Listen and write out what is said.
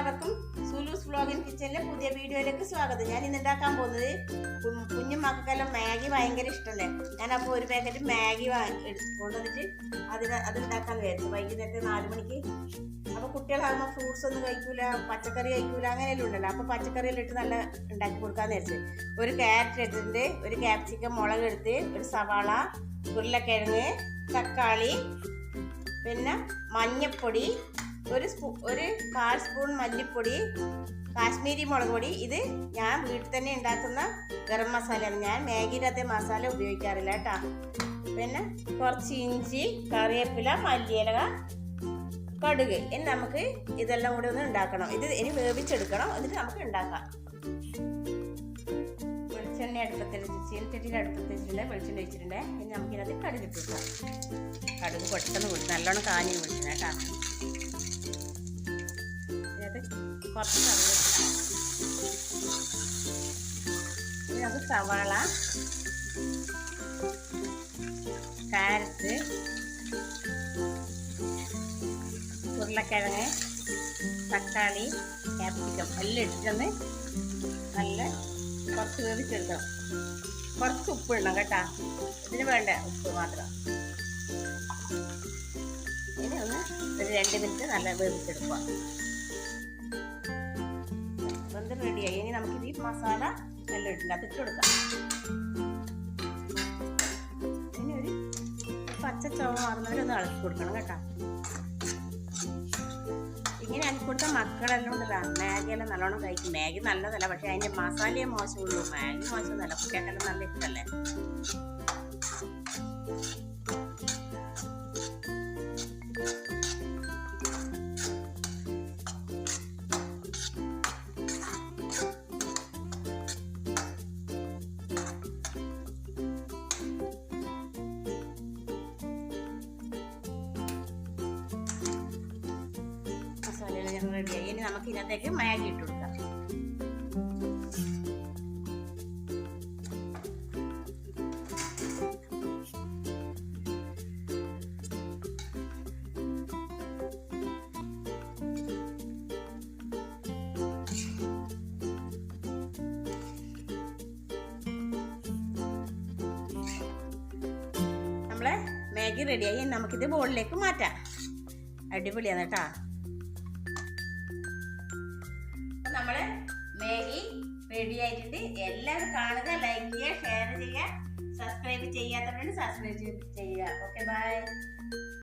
എല്ലാവർക്കും സുലൂസ് vlog in കിച്ചണിലെ പുതിയ വീഡിയോയിലേക്ക് സ്വാഗതം. ഞാൻ ഇന്ന് ഉണ്ടാക്കാൻ പോകുന്നത് കുഞ്ഞു മക്കൾക്കെല്ലാം മാഗി ഭയങ്കര ഇഷ്ടമല്ലേ. ഞാനപ്പോൾ ഒരു പാക്കറ്റ് മാഗി കൊണ്ടുവന്നിട്ട് അത് ഉണ്ടാക്കാമെന്ന് വിചാരിച്ചു. വൈകുന്നേരത്തെ 4 മണിക്ക്. അപ്പോൾ കുട്ടികളാകുമ്പോൾ ഫ്രൂട്ട്സ് ഒന്നും കഴിക്കൂല, പച്ചക്കറി കഴിക്കൂല, അങ്ങനെയെല്ലാം ഉണ്ടല്ലോ. അപ്പോൾ പച്ചക്കറിയെല്ലാം ഇട്ട് നല്ല ഉണ്ടാക്കി കൊടുക്കാമെന്ന് വിചാരിച്ചു. ഒരു ക്യാരറ്റ് എടുത്തിട്ടുണ്ട്, ഒരു ക്യാപ്സിക്കം, മുളക് എടുത്ത്, ഒരു സവാള, ഉരുളക്കിഴങ്ങ്, തക്കാളി, പിന്നെ മഞ്ഞൾപ്പൊടി, ഒരു 1/4 സ്പൂൺ മല്ലിപ്പൊടി, കാശ്മീരി മുളക് പൊടി. ഇത് ഞാൻ വീട്ടിൽ തന്നെ ഉണ്ടാക്കുന്ന ഗരം മസാലയാണ്. ഞാൻ മാഗിയിലത്തെ മസാല ഉപയോഗിക്കാറില്ല കേട്ടോ. പിന്നെ കുറച്ച് ഇഞ്ചി, കറിവേപ്പില, മല്ലിയില, കടുക്. ഇനി നമുക്ക് ഇതെല്ലാം കൂടി ഒന്ന് ഉണ്ടാക്കണം. ഇത് ഇനി വേവിച്ചെടുക്കണം, എന്നിട്ട് നമുക്ക് ഉണ്ടാക്കാം. വെളിച്ചെണ്ണ ചീനച്ചട്ടിയിൽ അടുപ്പത്ത് വെച്ചിട്ടുണ്ട്, വെളിച്ചെണ്ണ വെച്ചിട്ടുണ്ട്. ഇനി നമുക്കിതിനകത്ത് കടുക് ഇട്ട് കൊടുക്കാം. കടുക് പെട്ടെന്ന് വിളിച്ചു, നല്ലോണം കാഞ്ഞ് വിളിച്ചു കേട്ടോ. കുറച്ച് കറിവേപ്പില, നമുക്ക് സവാള, ക്യാരറ്റ്, ഉരുളക്കിഴങ്ങ്, തക്കാളി, ക്യാപ്സിക്കം എല്ലാം ഇട്ടിട്ടൊന്ന് നല്ല കുറച്ച് വേവിച്ചെടുക്കണം. കുറച്ച് ഉപ്പ് ഇടണം കേട്ടോ, ഇതിന് വേണ്ട ഉപ്പ് മാത്രം. ഇനി ഒന്ന് ഒരു 2 മിനിറ്റ് നല്ല വേവിച്ചെടുക്കുക. വെന്ത് റെഡിയായി. ഇനി നമുക്കിത് ഈ മസാല എല്ലാം ഇട്ടിട്ട് അതിട്ട് കൊടുക്കാം. ഇനി ഒരു പച്ച ചുവ മാറുന്നവരൊന്ന് ഇളക്കി കൊടുക്കണം കേട്ടോ. ഇങ്ങനെ ആക്കി കൊടുത്താൽ മക്കളെല്ലാം ഉണ്ടല്ലോ മാഗിയെല്ലാം നല്ലോണം കഴിക്കും. മാഗി നല്ലതല്ല, പക്ഷെ അതിൻ്റെ മസാലയെ മോശമുള്ളൂ. മാഗി മോശമൊന്നുമല്ല, കുട്ടികൾക്കെല്ലാം നല്ല ഇഷ്ടമല്ലേ. മസാലയെല്ലാം റെഡിയായി. ഇനി നമുക്ക് ഇതിനകത്തേക്ക് മാഗി ഇട്ട് കൊടുക്കാം. നമ്മളെ മാഗി റെഡിയായി. നമുക്കിത് ബോളിലേക്ക് മാറ്റാം. അടിപൊളിയാണ് കേട്ടോ. നമ്മള് മാഗി റെഡി ആയിട്ടുണ്ട്. എല്ലാവരും കാണുക, ലൈക്ക് ചെയ്യുക, ഷെയർ ചെയ്യുക, സബ്സ്ക്രൈബ് ചെയ്യാത്തവരുണ്ട് സബ്സ്ക്രൈബ് ചെയ്യുക. Okay, by.